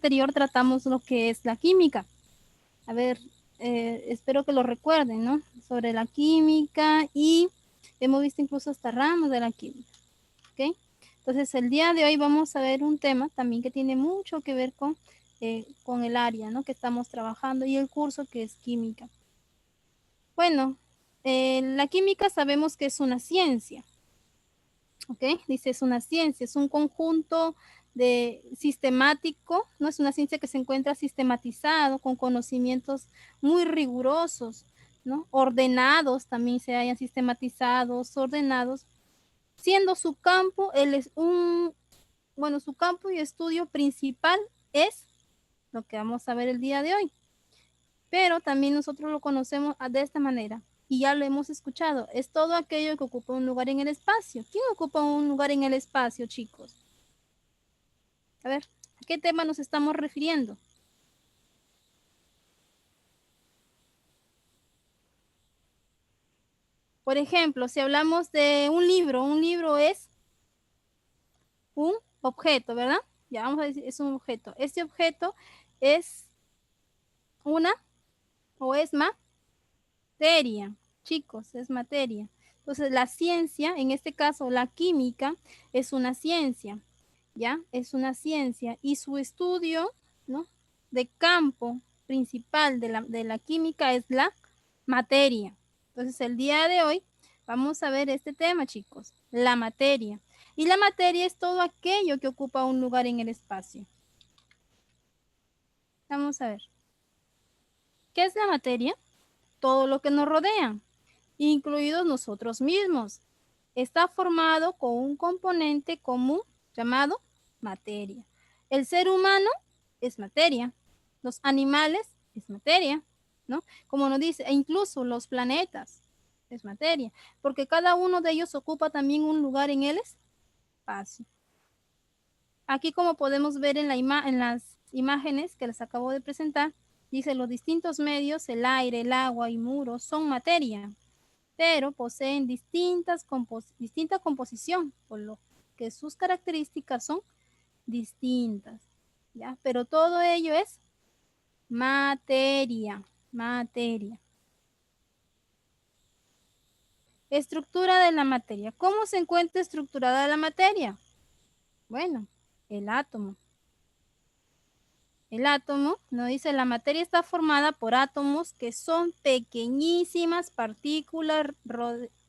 anterior tratamos lo que es la química. A ver, espero que lo recuerden, ¿no? Sobre la química y hemos visto incluso hasta ramos de la química, ¿ok? Entonces, el día de hoy vamos a ver un tema también que tiene mucho que ver con el área, ¿no? Que estamos trabajando y el curso que es química. Bueno, la química sabemos que es una ciencia, ¿ok? Dice, es una ciencia, es un conjunto de sistemático, no es una ciencia que se encuentra sistematizado con conocimientos muy rigurosos, ¿no? Ordenados, también se hayan sistematizados, ordenados, siendo su campo, su campo y estudio principal es lo que vamos a ver el día de hoy. Pero también nosotros lo conocemos de esta manera y ya lo hemos escuchado. Es todo aquello que ocupa un lugar en el espacio. ¿Quién ocupa un lugar en el espacio, chicos? A ver, ¿a qué tema nos estamos refiriendo? Por ejemplo, si hablamos de un libro es un objeto, ¿verdad? Ya vamos a decir, es un objeto. Este objeto es una o es materia, chicos, es materia. Entonces, la ciencia, en este caso la química, es una ciencia, ¿ya? Es una ciencia y su estudio, ¿no? De campo principal de la química es la materia. Entonces, el día de hoy vamos a ver este tema, chicos, la materia. Y la materia es todo aquello que ocupa un lugar en el espacio. Vamos a ver. ¿Qué es la materia? Todo lo que nos rodea, incluidos nosotros mismos. Está formado con un componente común llamado materia. El ser humano es materia, los animales es materia, ¿no? Como nos dice, e incluso los planetas es materia, porque cada uno de ellos ocupa también un lugar en el espacio. Aquí como podemos ver en las imágenes que les acabo de presentar, dice los distintos medios, el aire, el agua y muros son materia, pero poseen distinta composición, por lo que sus características son distintas, ¿ya? Pero todo ello es materia, materia. Estructura de la materia. ¿Cómo se encuentra estructurada la materia? Bueno, el átomo. El átomo, nos dice, la materia está formada por átomos que son pequeñísimas partículas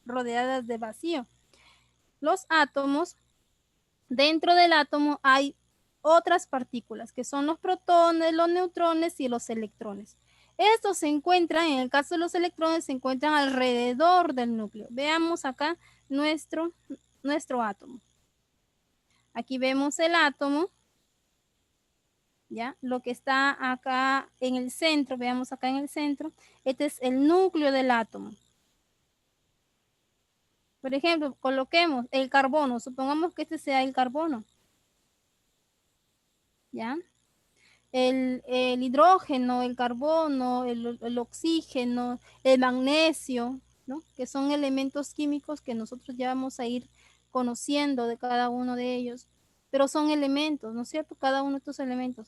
rodeadas de vacío. Los átomos, dentro del átomo hay otras partículas que son los protones, los neutrones y los electrones. Estos se encuentran, en el caso de los electrones, se encuentran alrededor del núcleo. Veamos acá nuestro átomo. Aquí vemos el átomo, ¿ya? Lo que está acá en el centro, veamos acá en el centro, este es el núcleo del átomo. Por ejemplo, coloquemos el carbono, supongamos que este sea el carbono, ¿ya? El hidrógeno, el carbono, el oxígeno, el magnesio, ¿no? Que son elementos químicos que nosotros ya vamos a ir conociendo de cada uno de ellos, pero son elementos, ¿no es cierto? Cada uno de estos elementos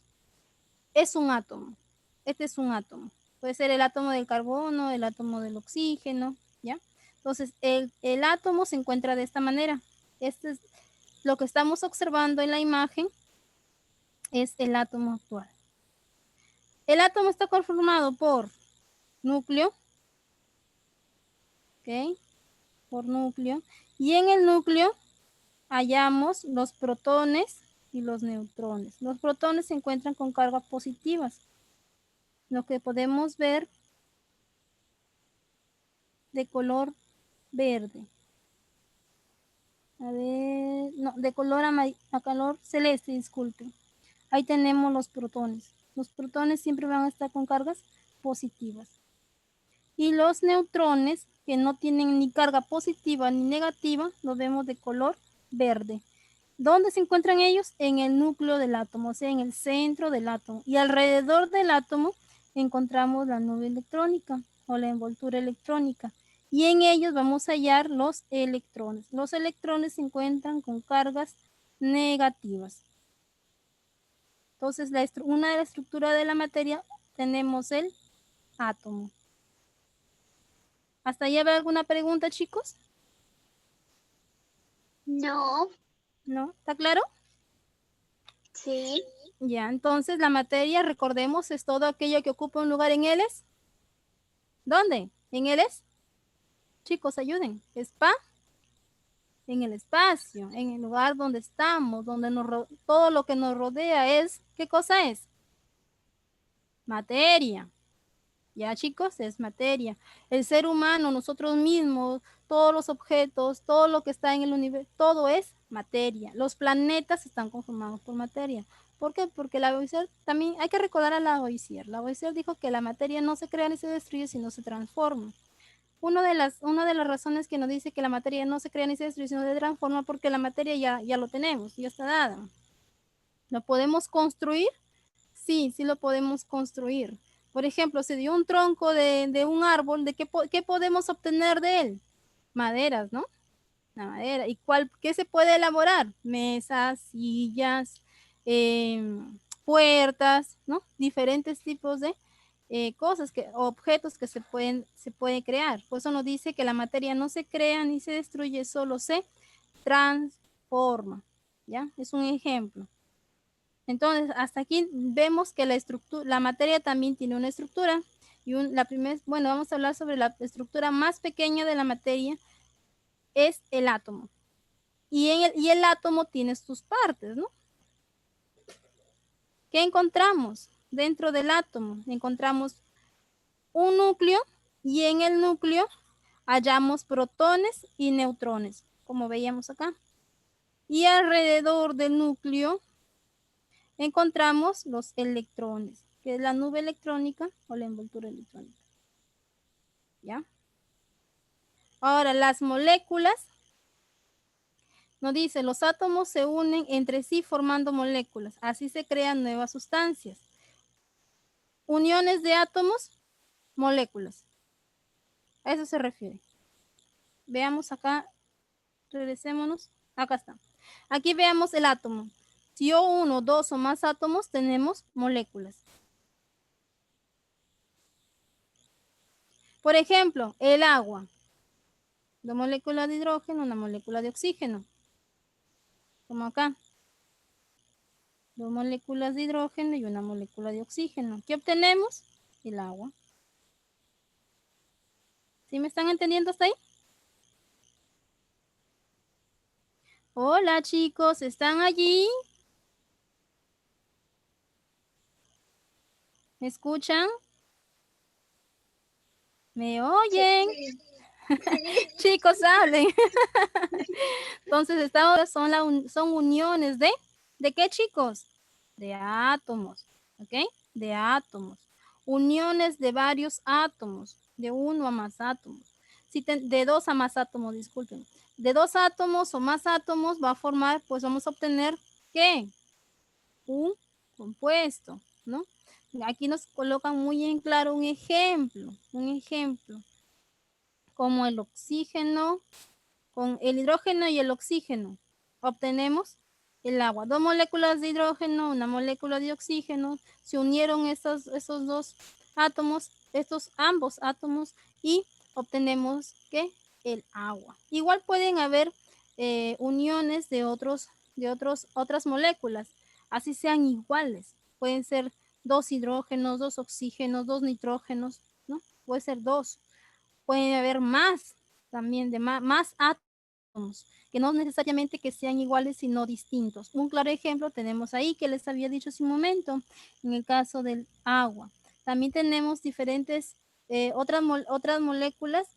es un átomo. Este es un átomo. Puede ser el átomo del carbono, el átomo del oxígeno, ¿ya? Entonces, el átomo se encuentra de esta manera. Este es lo que estamos observando en la imagen, es el átomo actual. El átomo está conformado por núcleo, ¿ok? Por núcleo. Y en el núcleo hallamos los protones y los neutrones. Los protones se encuentran con cargas positivas. Lo que podemos ver de color verde. A ver, no, de color a color celeste, disculpen. Ahí tenemos los protones. Los protones siempre van a estar con cargas positivas. Y los neutrones, que no tienen ni carga positiva ni negativa, los vemos de color verde. ¿Dónde se encuentran ellos? En el núcleo del átomo, o sea, en el centro del átomo. Y alrededor del átomo encontramos la nube electrónica o la envoltura electrónica. Y en ellos vamos a hallar los electrones. Los electrones se encuentran con cargas negativas. Entonces, una de las estructuras de la materia tenemos el átomo. ¿Hasta ahí habrá alguna pregunta, chicos? No. ¿No? ¿Está claro? Sí. Ya, entonces la materia, recordemos, es todo aquello que ocupa un lugar en el es. ¿Dónde? En el es. Chicos, ayuden. En el espacio, en el lugar donde estamos, donde todo lo que nos rodea es, ¿qué cosa es? Materia. Ya, chicos, es materia. El ser humano, nosotros mismos, todos los objetos, todo lo que está en el universo, todo es materia. Los planetas están conformados por materia. ¿Por qué? Porque la Lavoisier también, hay que recordar a Lavoisier. Lavoisier dijo que la materia no se crea ni se destruye, sino se transforma. Una de las razones que nos dice que la materia no se crea ni se destruye, sino se transforma, porque la materia ya lo tenemos, ya está dada. ¿Lo podemos construir? Sí, sí lo podemos construir. Por ejemplo, se dio un tronco de un árbol, ¿qué podemos obtener de él? Maderas, ¿no? La madera. ¿Y qué se puede elaborar? Mesas, sillas, puertas, ¿no? Diferentes tipos de objetos que se pueden crear. Por eso nos dice que la materia no se crea ni se destruye, solo se transforma. ¿Ya? Es un ejemplo. Entonces, hasta aquí vemos que la materia también tiene una estructura. Y bueno, vamos a hablar sobre la estructura más pequeña de la materia, es el átomo. Y el átomo tiene sus partes, ¿no? ¿Qué encontramos dentro del átomo? Encontramos un núcleo y en el núcleo hallamos protones y neutrones, como veíamos acá. Y alrededor del núcleo encontramos los electrones, que es la nube electrónica o la envoltura electrónica. ¿Ya? Ahora, las moléculas, nos dice, los átomos se unen entre sí formando moléculas. Así se crean nuevas sustancias. Uniones de átomos, moléculas. A eso se refiere. Veamos acá, regresémonos. Acá está. Aquí veamos el átomo. Si yo uno, dos o más átomos, tenemos moléculas. Por ejemplo, el agua. Dos moléculas de hidrógeno, una molécula de oxígeno. Como acá. Dos moléculas de hidrógeno y una molécula de oxígeno. ¿Qué obtenemos? El agua. ¿Sí me están entendiendo hasta ahí? Hola chicos, ¿están allí? ¿Me escuchan? ¿Me oyen? Sí. Chicos, hablen. Entonces, estas son uniones ¿de qué, chicos? De átomos, ¿ok? De átomos. Uniones de varios átomos, de uno a más átomos. De dos a más átomos, disculpen. De dos átomos o más átomos va a formar, pues vamos a obtener, ¿qué? Un compuesto, ¿no? Aquí nos colocan muy en claro un ejemplo, como el oxígeno, con el hidrógeno y el oxígeno obtenemos el agua. Dos moléculas de hidrógeno, una molécula de oxígeno, se unieron esos dos átomos, ambos átomos, y obtenemos ¿qué? El agua. Igual pueden haber uniones de otras moléculas, así sean iguales. Pueden ser dos hidrógenos, dos oxígenos, dos nitrógenos, ¿no? Puede ser dos. Pueden haber más también, de más átomos, que no necesariamente que sean iguales, sino distintos. Un claro ejemplo tenemos ahí, que les había dicho hace un momento, en el caso del agua. También tenemos diferentes otras moléculas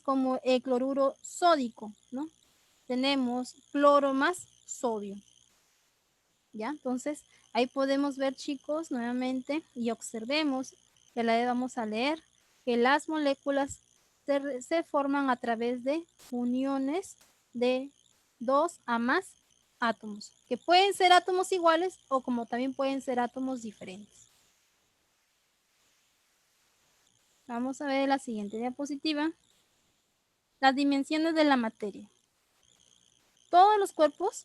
como el cloruro sódico, ¿no? Tenemos cloro más sodio. ¿Ya? Entonces, ahí podemos ver, chicos, nuevamente, y observemos, que la vamos a leer, que las moléculas se forman a través de uniones de dos a más átomos, que pueden ser átomos iguales o como también pueden ser átomos diferentes. Vamos a ver la siguiente diapositiva. Las dimensiones de la materia. Todos los cuerpos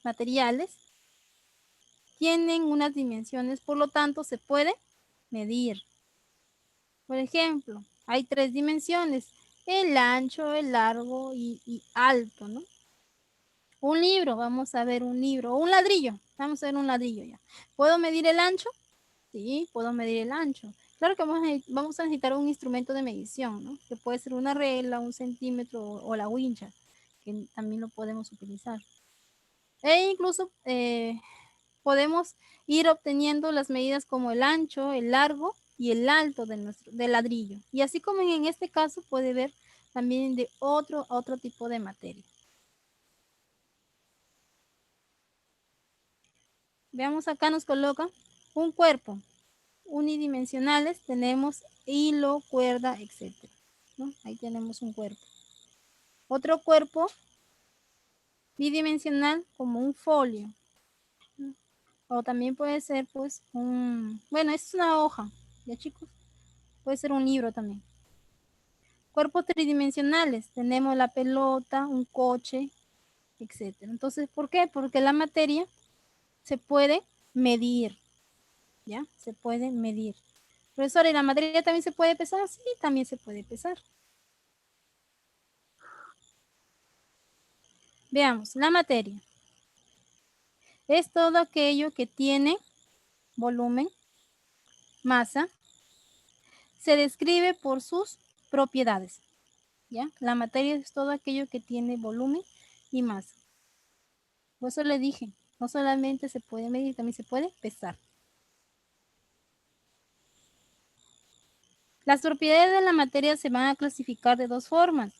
materiales tienen unas dimensiones, por lo tanto se puede medir. Por ejemplo, hay 3 dimensiones, el ancho, el largo y alto, ¿no? Un libro, vamos a ver un libro, o un ladrillo, vamos a ver un ladrillo ya. ¿Puedo medir el ancho? Sí, puedo medir el ancho. Claro que vamos a necesitar un instrumento de medición, ¿no? Que puede ser una regla, un centímetro o la wincha, que también lo podemos utilizar. E incluso podemos ir obteniendo las medidas como el ancho, el largo y el alto del ladrillo. Y así como en este caso puede ver también de otro tipo de materia. Veamos acá nos coloca un cuerpo unidimensionales, tenemos hilo, cuerda, etc. ¿no? Ahí tenemos un cuerpo. Otro cuerpo bidimensional como un folio. ¿no? O también puede ser pues bueno, es una hoja, ya chicos. Puede ser un libro también. Cuerpos tridimensionales, tenemos la pelota, un coche, etc. Entonces, ¿por qué? Porque la materia se puede medir, ¿ya? Se puede medir. Profesor, ¿y la materia también se puede pesar? Sí, también se puede pesar. Veamos, la materia es todo aquello que tiene volumen, masa, se describe por sus propiedades. ¿Ya? La materia es todo aquello que tiene volumen y masa. Por eso le dije, no solamente se puede medir, también se puede pesar. Las propiedades de la materia se van a clasificar de 2 formas.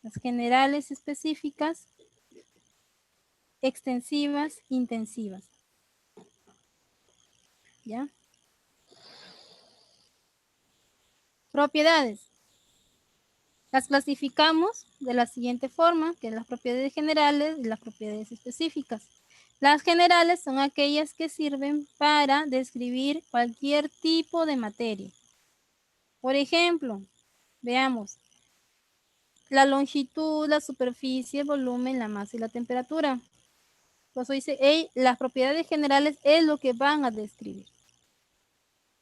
Las generales específicas, extensivas, intensivas. ¿Ya? Propiedades. Las clasificamos de la siguiente forma, que es las propiedades generales y las propiedades específicas. Las generales son aquellas que sirven para describir cualquier tipo de materia. Por ejemplo, veamos, la longitud, la superficie, el volumen, la masa y la temperatura. Por eso dice, hey, las propiedades generales es lo que van a describir.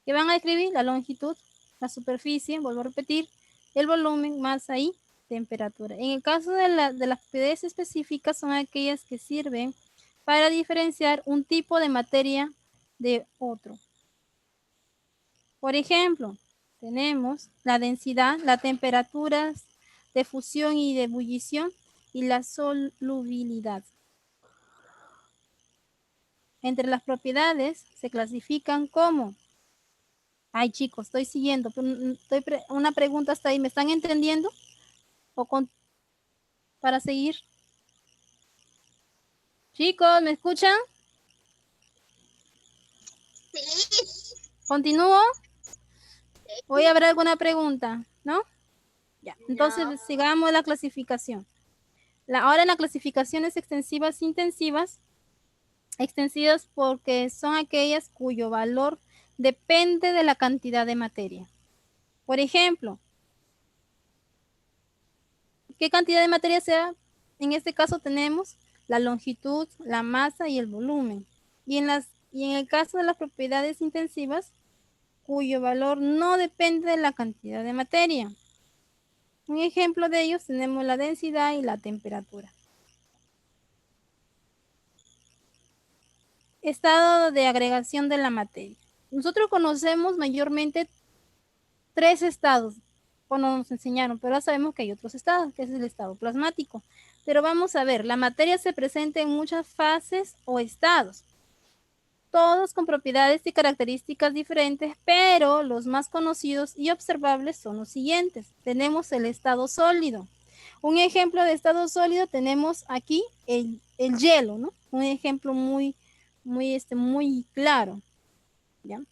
¿Qué van a describir? La longitud, la superficie, vuelvo a repetir, el volumen, masa y temperatura. En el caso de las propiedades específicas son aquellas que sirven para diferenciar un tipo de materia de otro. Por ejemplo, tenemos la densidad, la temperatura de fusión y de ebullición y la solubilidad. Entre las propiedades se clasifican como... Ay, chicos, estoy siguiendo. Una pregunta hasta ahí. ¿Me están entendiendo? Para seguir. Chicos, ¿me escuchan? Sí. ¿Continúo? ¿Voy a haber alguna pregunta? ¿No? Ya. Entonces, No. sigamos la clasificación. Ahora en las clasificaciones extensivas e intensivas. Extensivas porque son aquellas cuyo valor depende de la cantidad de materia. Por ejemplo, ¿qué cantidad de materia sea? En este caso tenemos la longitud, la masa y el volumen. Y en el caso de las propiedades intensivas, cuyo valor no depende de la cantidad de materia. Un ejemplo de ellos tenemos la densidad y la temperatura. Estado de agregación de la materia. Nosotros conocemos mayormente 3 estados, cuando nos enseñaron, pero ahora sabemos que hay otros estados, que es el estado plasmático. Pero vamos a ver, la materia se presenta en muchas fases o estados, todos con propiedades y características diferentes, pero los más conocidos y observables son los siguientes. Tenemos el estado sólido. Un ejemplo de estado sólido tenemos aquí el hielo, ¿no? Un ejemplo muy claro, ¿ya?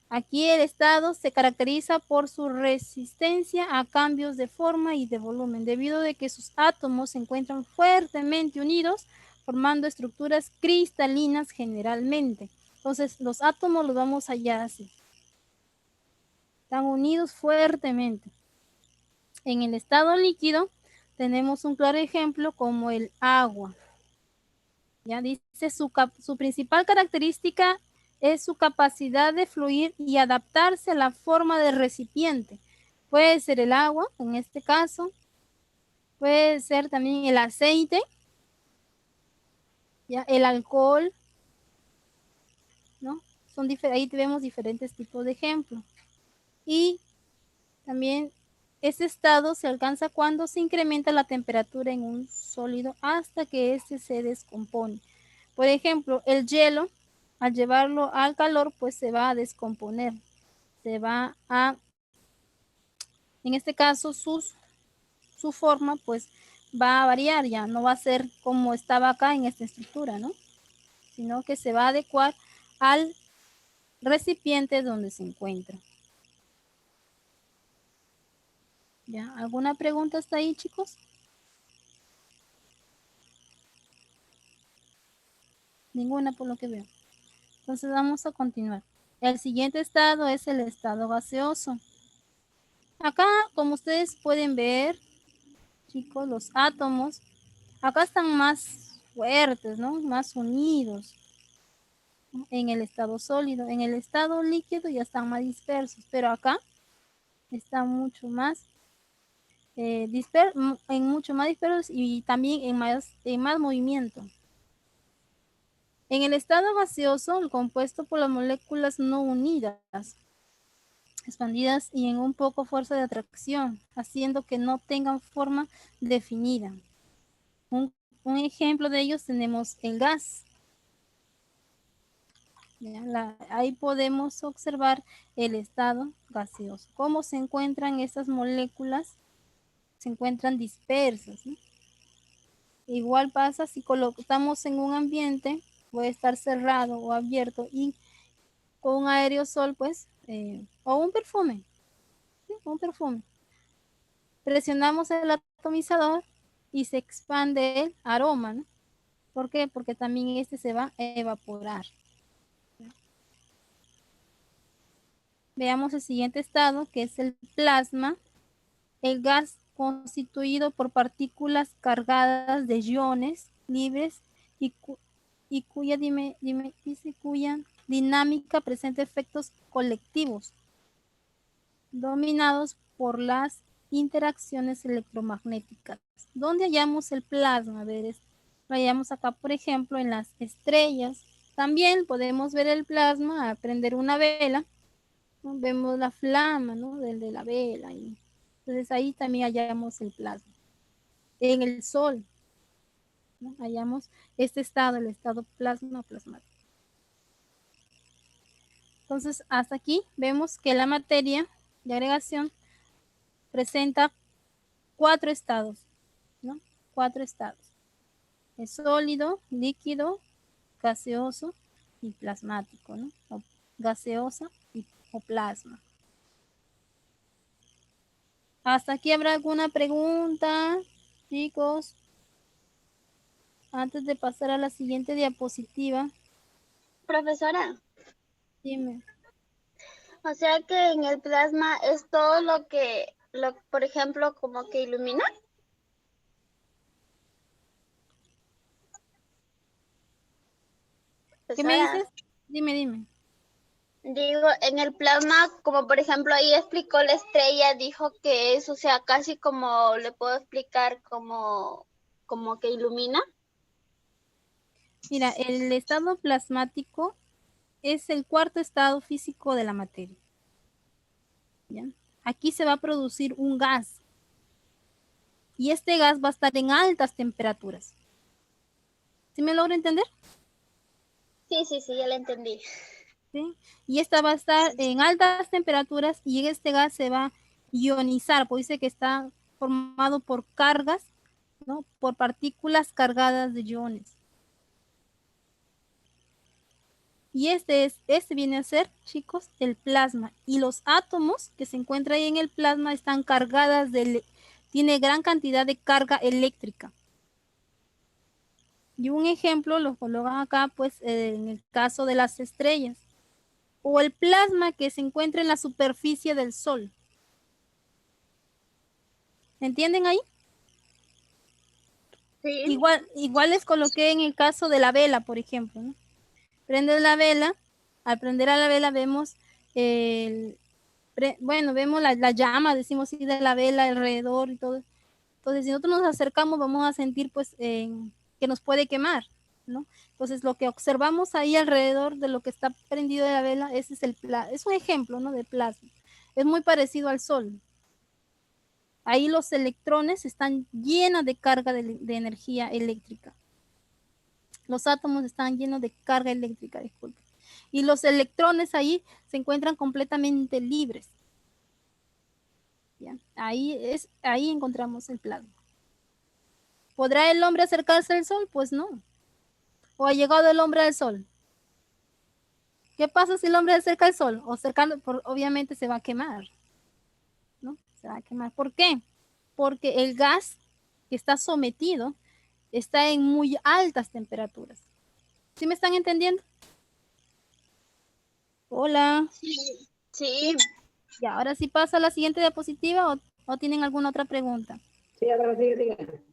Aquí el estado se caracteriza por su resistencia a cambios de forma y de volumen, debido a que sus átomos se encuentran fuertemente unidos, formando estructuras cristalinas generalmente. Entonces, los átomos los vamos a hallar así. Están unidos fuertemente. En el estado líquido tenemos un claro ejemplo como el agua. Ya dice su principal característica es su capacidad de fluir y adaptarse a la forma del recipiente. Puede ser el agua, en este caso, puede ser también el aceite, ya el alcohol, ¿no? Ahí vemos diferentes tipos de ejemplos. Y también ese estado se alcanza cuando se incrementa la temperatura en un sólido hasta que éste se descompone. Por ejemplo, el hielo, al llevarlo al calor, pues se va a descomponer. Se va a, en este caso, su forma, pues va a variar ya. No va a ser como estaba acá en esta estructura, ¿no? Sino que se va a adecuar al recipiente donde se encuentra. ¿Ya? ¿Alguna pregunta hasta ahí, chicos? Ninguna por lo que veo. Entonces vamos a continuar. El siguiente estado es el estado gaseoso. Acá, como ustedes pueden ver, chicos, los átomos, acá están más fuertes, ¿no? Más unidos, ¿no? En el estado sólido. En el estado líquido ya están más dispersos, pero acá están mucho más mucho más dispersos y también en más movimiento. En el estado gaseoso, el compuesto por las moléculas no unidas, expandidas y en un poco fuerza de atracción, haciendo que no tengan forma definida. Un ejemplo de ellos tenemos el gas. Ahí podemos observar el estado gaseoso. ¿Cómo se encuentran estas moléculas? Se encuentran dispersas, ¿no? Igual pasa si colocamos en un ambiente, puede estar cerrado o abierto y con un aerosol, pues, o un perfume, ¿sí? Un perfume. Presionamos el atomizador y se expande el aroma, ¿no? ¿Por qué? Porque también este se va a evaporar. Veamos el siguiente estado, que es el plasma. El gas constituido por partículas cargadas de iones libres y cuya dinámica presenta efectos colectivos dominados por las interacciones electromagnéticas. ¿Dónde hallamos el plasma? A ver, lo hallamos acá, por ejemplo, en las estrellas. También podemos ver el plasma al prender una vela, ¿no? Vemos la flama, ¿no? De la vela. Entonces ahí también hallamos el plasma. En el sol, ¿no? Hallamos este estado, el estado plasmático. Entonces hasta aquí vemos que la materia de agregación presenta 4 estados, ¿no? 4 estados. Es sólido, líquido, gaseoso y plasmático, ¿no? O gaseosa o plasma. ¿Hasta aquí habrá alguna pregunta, chicos? Antes de pasar a la siguiente diapositiva. Profesora, Dime. o sea que en el plasma es todo lo que, por ejemplo, como que ilumina. ¿Qué me Profesora, dices? Dime. digo, en el plasma, como por ejemplo ahí explicó la estrella, dijo que es, o sea, casi como le puedo explicar como que ilumina. Mira, el estado plasmático es el cuarto estado físico de la materia. ¿Ya? Aquí se va a producir un gas y este gas va a estar en altas temperaturas. ¿Sí me logro entender? Sí, ya la entendí. ¿Sí? Y esta va a estar en altas temperaturas y este gas se va a ionizar, pues dice que está formado por cargas, ¿no? Por partículas cargadas de iones. Y este viene a ser, chicos, el plasma. Y los átomos que se encuentran ahí en el plasma están cargadas tiene gran cantidad de carga eléctrica. Y un ejemplo lo colocan acá, pues, en el caso de las estrellas. O el plasma que se encuentra en la superficie del Sol. ¿Entienden ahí? Sí. Igual les coloqué en el caso de la vela, por ejemplo, ¿no? Prendes la vela, al prender a la vela vemos vemos la llama, decimos así, de la vela alrededor y todo. Entonces, si nosotros nos acercamos, vamos a sentir pues que nos puede quemar, ¿no? Entonces, lo que observamos ahí alrededor de lo que está prendido de la vela, ese es es un ejemplo, ¿no? De plasma. Es muy parecido al Sol. Ahí los electrones están llenos de carga de energía eléctrica. Los átomos están llenos de carga eléctrica, disculpe. Y los electrones ahí se encuentran completamente libres. ¿Ya? Ahí encontramos el plasma. ¿Podrá el hombre acercarse al Sol? Pues no. ¿O ha llegado el hombre al Sol? ¿Qué pasa si el hombre se acerca al Sol? Obviamente se va a quemar, ¿no? Se va a quemar. ¿Por qué? Porque el gas que está sometido está en muy altas temperaturas. ¿Sí me están entendiendo? Hola. Sí. ¿Sí? Sí. Ya, ahora sí pasa a la siguiente diapositiva o tienen alguna otra pregunta. Sí, ahora sigue.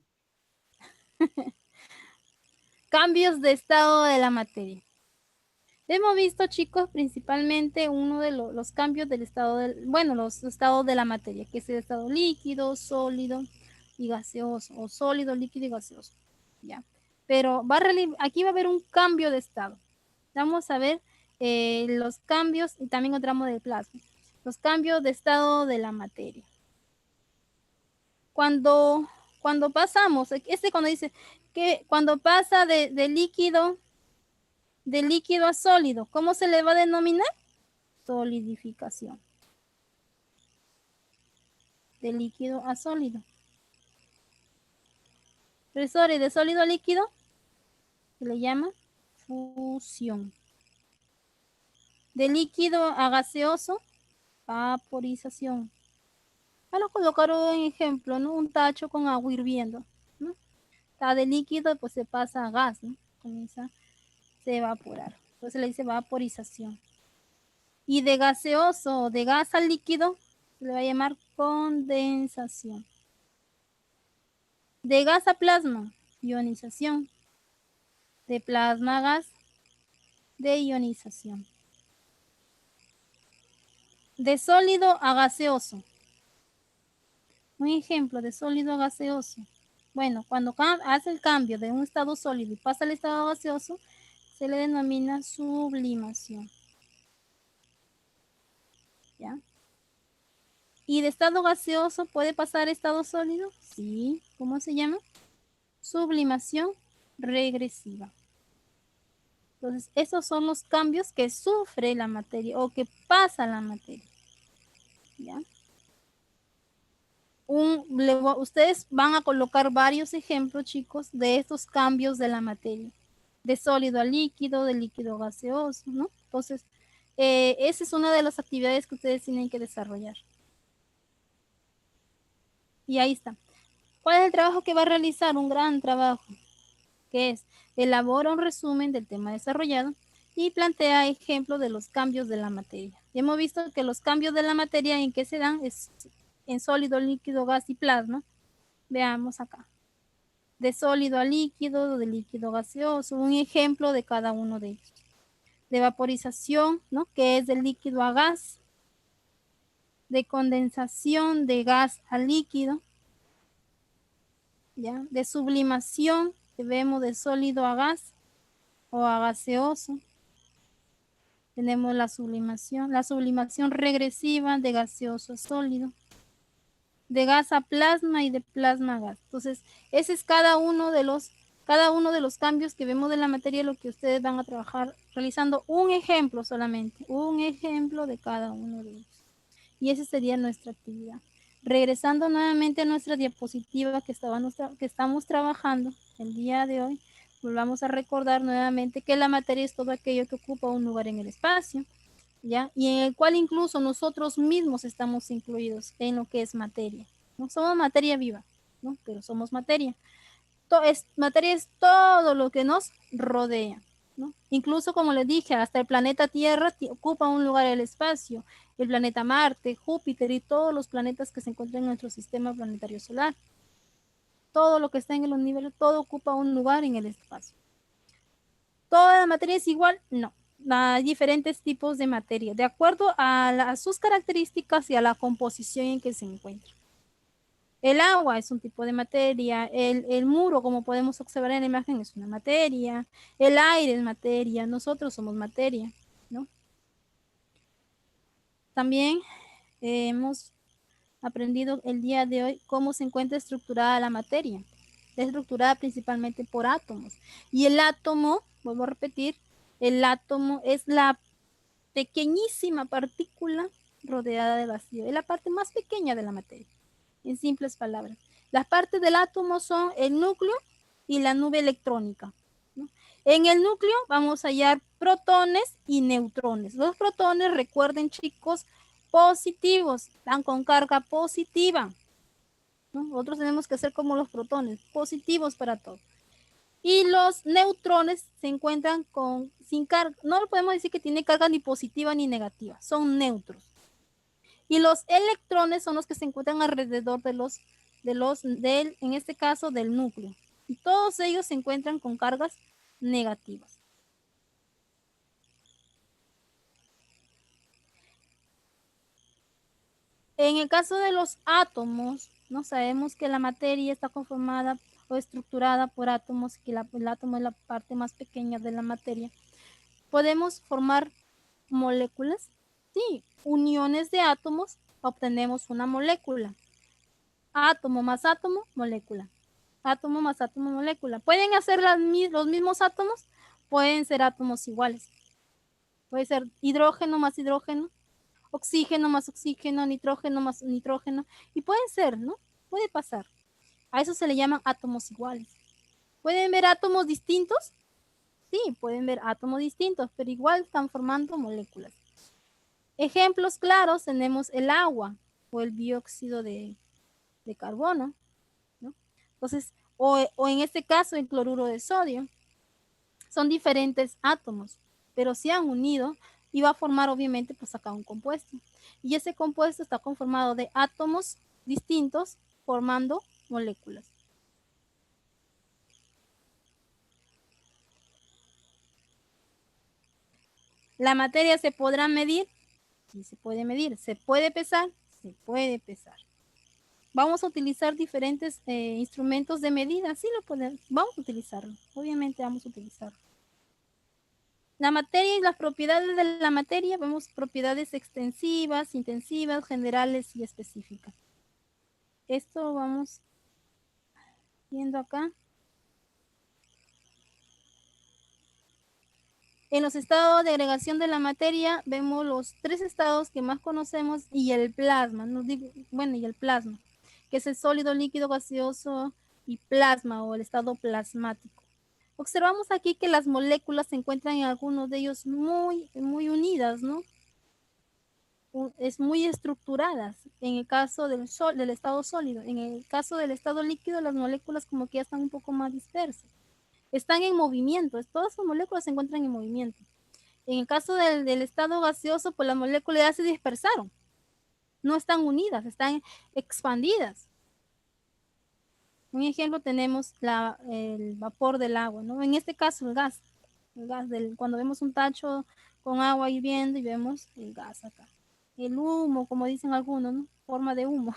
Cambios de estado de la materia. Hemos visto, chicos, principalmente uno de los cambios del estado los estados de la materia, que es el estado líquido, sólido y gaseoso, o sólido, líquido y gaseoso. ¿Ya? Pero aquí va a haber un cambio de estado. Vamos a ver los cambios, y también encontramos del plasma, los cambios de estado de la materia. Cuando pasamos, cuando dice que cuando pasa de líquido a sólido, ¿cómo se le va a denominar? Solidificación. De líquido a sólido. Profesores, de sólido a líquido se le llama fusión. De líquido a gaseoso, vaporización. Vamos a colocar un ejemplo, ¿no? Un tacho con agua hirviendo, ¿no? Está de líquido, pues se pasa a gas, ¿no? Comienza a evaporar. Entonces le dice vaporización. Y de gaseoso, de gas al líquido, se le va a llamar condensación. De gas a plasma, ionización. De plasma a gas, de ionización. De sólido a gaseoso. Un ejemplo de sólido a gaseoso. Bueno, cuando hace el cambio de un estado sólido y pasa al estado gaseoso, se le denomina sublimación. ¿Ya? ¿Y de estado gaseoso puede pasar a estado sólido? Sí. ¿Cómo se llama? Sublimación regresiva. Entonces, esos son los cambios que sufre la materia o que pasa la materia. ¿Ya? Ustedes van a colocar varios ejemplos, chicos, de estos cambios de la materia. De sólido a líquido, de líquido a gaseoso, ¿no? Entonces, esa es una de las actividades que ustedes tienen que desarrollar. Y ahí está. ¿Cuál es el trabajo que va a realizar? Un gran trabajo, que es elabora un resumen del tema desarrollado y plantea ejemplos de los cambios de la materia. Y hemos visto que los cambios de la materia en que se dan es en sólido, líquido, gas y plasma. Veamos acá. De sólido a líquido, de líquido gaseoso, un ejemplo de cada uno de ellos. De vaporización, ¿no? Que es de líquido a gas. De condensación de gas a líquido. ¿Ya? De sublimación, que vemos de sólido a gas o a gaseoso. Tenemos la sublimación regresiva de gaseoso a sólido, de gas a plasma y de plasma a gas. Entonces, ese es cada uno de los cambios que vemos de la materia, lo que ustedes van a trabajar realizando un ejemplo solamente, un ejemplo de cada uno de ellos. Y esa sería nuestra actividad. Regresando nuevamente a nuestra diapositiva que estamos trabajando el día de hoy, volvamos a recordar nuevamente que la materia es todo aquello que ocupa un lugar en el espacio, ¿ya? Y en el cual incluso nosotros mismos estamos incluidos en lo que es materia. No somos materia viva, ¿no? Pero somos materia. Materia es todo lo que nos rodea, ¿no? Incluso, como les dije, hasta el planeta Tierra ocupa un lugar en el espacio. El planeta Marte, Júpiter y todos los planetas que se encuentran en nuestro sistema planetario solar. todo lo que está en el universo, todo ocupa un lugar en el espacio. ¿Toda la materia es igual? No. Hay diferentes tipos de materia, de acuerdo a sus características y a la composición en que se encuentra. El agua es un tipo de materia, el muro, como podemos observar en la imagen, es una materia, el aire es materia, nosotros somos materia, ¿no? También hemos aprendido el día de hoy cómo se encuentra estructurada la materia. Está estructurada principalmente por átomos. Y el átomo, vuelvo a repetir, el átomo es la pequeñísima partícula rodeada de vacío. Es la parte más pequeña de la materia, en simples palabras. Las partes del átomo son el núcleo y la nube electrónica, ¿no? En el núcleo vamos a hallar protones y neutrones. Los protones, recuerden chicos, positivos, están con carga positiva, ¿no? Nosotros tenemos que ser como los protones, positivos para todo. Y los neutrones se encuentran sin carga. No podemos decir que tiene carga ni positiva ni negativa, son neutros. Y los electrones son los que se encuentran alrededor en este caso, del núcleo. Y todos ellos se encuentran con cargas negativas. En el caso de los átomos, no sabemos que la materia está conformada o estructurada por átomos, que el átomo es la parte más pequeña de la materia. Podemos formar moléculas, sí, uniones de átomos, obtenemos una molécula. Átomo más átomo, molécula. Átomo más átomo, molécula. ¿Pueden hacer los mismos átomos? Pueden ser átomos iguales. Puede ser hidrógeno más hidrógeno, oxígeno más oxígeno, nitrógeno más nitrógeno. Y pueden ser, ¿no? Puede pasar. A eso se le llaman átomos iguales. ¿Pueden ver átomos distintos? Sí, pueden ver átomos distintos, pero igual están formando moléculas. Ejemplos claros tenemos el agua o el dióxido de carbono, ¿no? Entonces, o en este caso el cloruro de sodio. Son diferentes átomos, pero se han unido y va a formar obviamente pues acá un compuesto. Y ese compuesto está conformado de átomos distintos formando moléculas. ¿La materia se podrá medir? Sí, se puede medir. ¿Se puede pesar? Se puede pesar. Vamos a utilizar diferentes instrumentos de medida. Sí, vamos a utilizarlo. Obviamente vamos a utilizarlo. La materia y las propiedades de la materia, vemos propiedades extensivas, intensivas, generales y específicas. Esto vamos viendo acá. En los estados de agregación de la materia vemos los 3 estados que más conocemos y el plasma, y el plasma, que es el sólido, líquido, gaseoso y plasma o el estado plasmático. Observamos aquí que las moléculas se encuentran en algunos de ellos muy, muy unidas, ¿no? Es muy estructuradas. En el caso del estado sólido, en el caso del estado líquido, las moléculas como que ya están un poco más dispersas. Están en movimiento, todas las moléculas se encuentran en movimiento. En el caso del estado gaseoso, pues las moléculas ya se dispersaron. No están unidas, están expandidas. Un ejemplo tenemos el vapor del agua, ¿no? En este caso el gas cuando vemos un tacho con agua hirviendo y vemos el gas acá. El humo, como dicen algunos, ¿no? Forma de humo.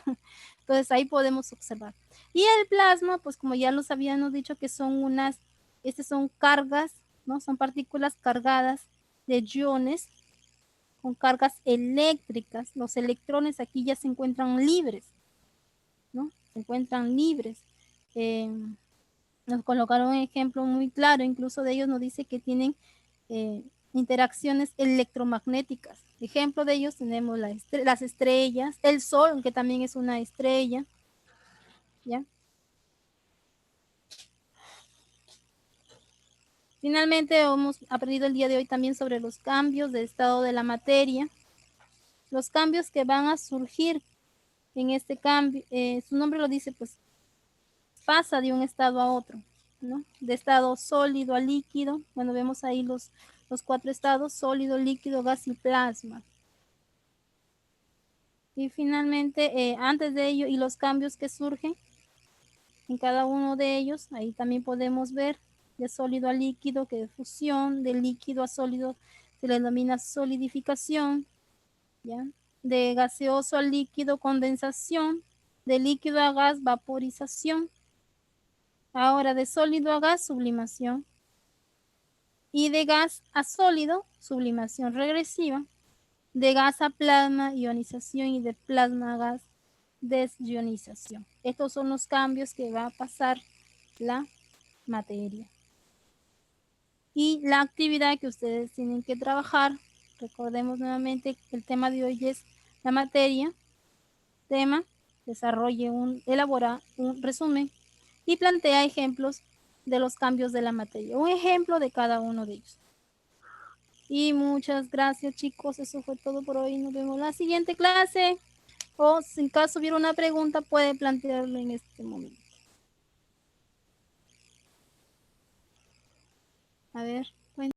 Entonces ahí podemos observar. Y el plasma, pues como ya los habíamos dicho que estas son cargas, ¿no? Son partículas cargadas de iones con cargas eléctricas. Los electrones aquí ya se encuentran libres, ¿no? Se encuentran libres. Nos colocaron un ejemplo muy claro, incluso de ellos nos dice que tienen interacciones electromagnéticas. Ejemplo de ellos tenemos las estrellas, el Sol, que también es una estrella, ¿ya? Finalmente hemos aprendido el día de hoy también sobre los cambios de estado de la materia, los cambios que van a surgir en este cambio, su nombre lo dice, pues pasa de un estado a otro, ¿no? De estado sólido a líquido. Bueno, vemos ahí los 4 estados: sólido, líquido, gas y plasma. Y finalmente, antes de ello y los cambios que surgen, en cada uno de ellos. Ahí también podemos ver de sólido a líquido, que de fusión, de líquido a sólido se le denomina solidificación, ¿ya? De gaseoso a líquido, condensación, de líquido a gas, vaporización. Ahora de sólido a gas, sublimación. Y de gas a sólido, sublimación regresiva. De gas a plasma, ionización, y de plasma a gas, desionización. Estos son los cambios que va a pasar la materia. Y la actividad que ustedes tienen que trabajar, recordemos nuevamente que el tema de hoy es la materia. Tema, elabora un resumen y plantea ejemplos de los cambios de la materia. Un ejemplo de cada uno de ellos. Y muchas gracias, chicos. Eso fue todo por hoy. Nos vemos en la siguiente clase. O si en caso hubiera una pregunta, puede plantearlo en este momento. A ver.